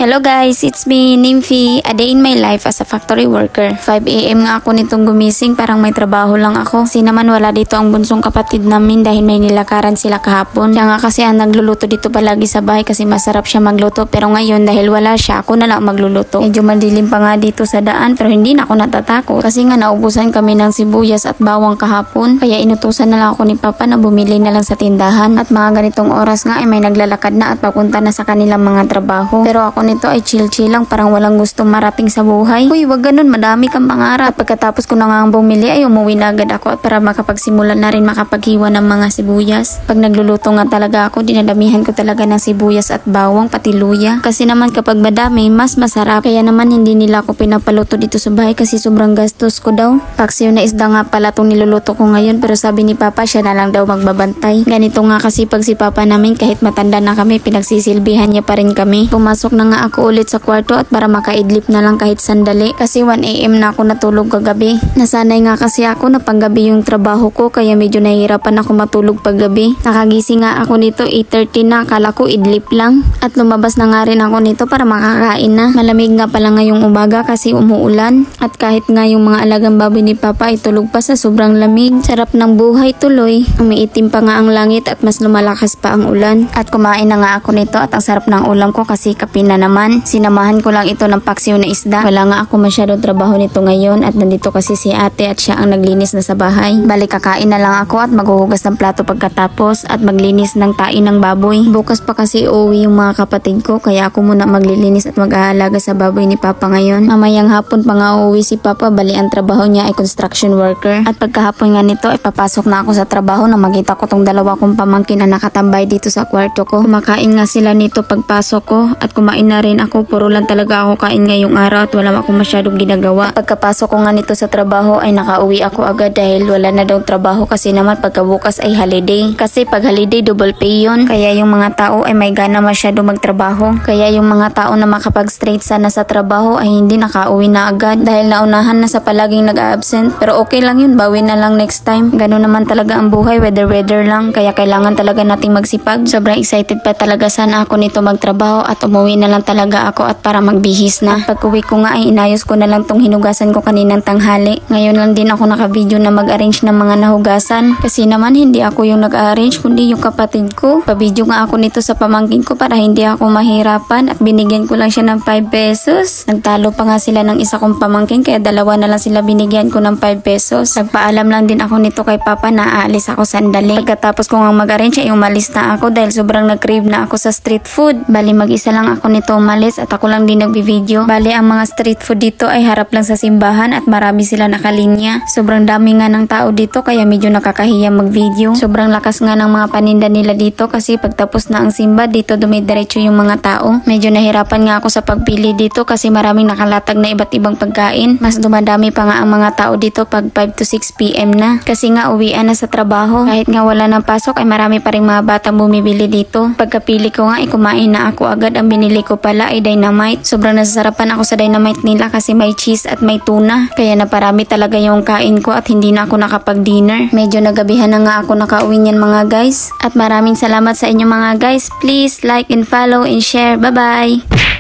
Hello guys, it's me, Nymphy. A day in my life as a factory worker. 5 AM nga ako nitong gumising, parang may trabaho lang ako. Kasi naman wala dito ang bunsong kapatid namin dahil may nilakaran sila kahapon. Siya nga kasi ang nagluluto dito palagi sa bahay kasi masarap siya magluto. Pero ngayon dahil wala siya, ako na lang magluluto. Medyo madilim pa nga dito sa daan pero hindi na ako natatakot. Kasi nga naubusan kami ng sibuyas at bawang kahapon. Kaya inutusan na lang ako ni Papa na bumili na lang sa tindahan. At mga ganitong oras nga ay may naglalakad na at papunta na sa kanilang mga trabaho. Pero ako nito ay chill-chill lang, parang walang gustong marating sa buhay. Uy, wag ganun, madami kang pangarap. At pagkatapos ko na nga bumili ay umuwi na agad ako at para makapagsimula na rin makapaghiwa ng mga sibuyas. Pag nagluluto nga talaga ako, dinadamihan ko talaga ng sibuyas at bawang pati luya. Kasi naman kapag madami, mas masarap. Kaya naman hindi nila ako pinapaluto dito sa bahay kasi sobrang gastos ko daw. Paksiw na isda nga pala itong niluluto ko ngayon pero sabi ni Papa siya na lang daw magbabantay. Ganito nga kasi pag si Papa namin kahit matanda na kami, pinagsisilbihan niya pa rin kami. Pumasok na nga ako ulit sa kwarto at para makaidlip na lang kahit sandali kasi 1 AM na ako natulog kagabi. Nasanay nga kasi ako na panggabi yung trabaho ko kaya medyo nahihirapan ako matulog paggabi. Nakagising nga ako nito 8:30 na, akala ko idlip lang. At lumabas na nga rin ako nito para makakain na. Malamig nga pala ngayong umaga kasi umuulan. At kahit nga yung mga alagang baboy ni Papa ay tulog pa sa sobrang lamig. Sarap ng buhay tuloy. Umiitim pa nga ang langit at mas lumalakas pa ang ulan. At kumain na nga ako nito at ang sarap ng ulam ko kasi kape na naman. Sinamahan ko lang ito ng paksiw na isda. Wala nga ako masyadong trabaho nito ngayon at nandito kasi si ate at siya ang naglinis na sa bahay. Balik kakain na lang ako at maghuhugas ng plato pagkatapos at maglinis ng tain ng baboy. Bukas pa kasi uuwi yung mga kapatid ko kaya ako muna maglilinis at mag-aalaga sa baboy ni Papa ngayon. Mamayang hapon pa nga uuwi si Papa, bali ang trabaho niya ay construction worker. At pagkahapon nga nito ay papasok na ako sa trabaho na makita ko tong dalawa kong pamangkin na nakatambay dito sa kwarto ko. Kumakain nga sila nito pagpasok ko at kumain na rin ako. Puro lang talaga ako kain ngayong araw at wala akong masyadong ginagawa. Pagkapasok ko nga nito sa trabaho ay nakauwi ako agad dahil wala na daw trabaho kasi naman pagkabukas ay holiday. Kasi pag holiday double pay yun. Kaya yung mga tao ay may gana masyado magtrabaho. Kaya yung mga tao na makapag-straight sana sa trabaho ay hindi nakauwi na agad dahil naunahan na sa palaging nag-absent. Pero okay lang yun, bawi na lang next time. Ganun naman talaga ang buhay, weather lang. Kaya kailangan talaga nating magsipag. Sobrang excited pa talaga sana ako nito magtrabaho at umuwi na lang talaga ako at para magbihis na. Pag-uwi ko nga ay inayos ko na lang tong hinugasan ko kaninang tanghali. Ngayon lang din ako naka-video na mag-arrange ng mga nahugasan. Kasi naman hindi ako yung nag-arrange kundi yung kapatid ko. Pa-video nga ako nito sa pamangkin ko para hindi ako mahirapan at binigyan ko lang siya ng 5 pesos. Nagtalo pa nga sila ng isa kong pamangkin kaya dalawa na lang sila binigyan ko ng 5 pesos. Nagpaalam lang din ako nito kay Papa na aalis ako sandali. Pagkatapos ko nga mag-arrange ay umalis na ako dahil sobrang nag-crave na ako sa street food. Bali mag-isa lang ako nito umalis at ako lang din nagbi-video. Bali ang mga street food dito ay harap lang sa simbahan at marami sila nakalinya. Sobrang dami nga ng tao dito kaya medyo nakakahiya mag-video. Sobrang lakas nga ng mga paninda nila dito kasi pagtapos na ang simba dito dumidiretso yung mga tao. Medyo nahirapan nga ako sa pagpili dito kasi maraming nakalatag na iba't ibang pagkain. Mas dumadami pa nga ang mga tao dito pag 5 to 6 PM na. Kasi nga uwian na sa trabaho. Kahit nga wala ng pasok ay marami pa rin mga batang bumibili dito. Pagkapili ko nga ay kumain na ako agad. Ang binili ko pala ay dynamite. Sobrang nasasarapan ako sa dynamite nila kasi may cheese at may tuna. Kaya naparami talaga yung kain ko at hindi na ako nakapag-dinner. Medyo nagabihan na nga ako nakauwi niyan mga guys. At maraming salamat sa inyo mga guys. Please like and follow and share. Bye bye!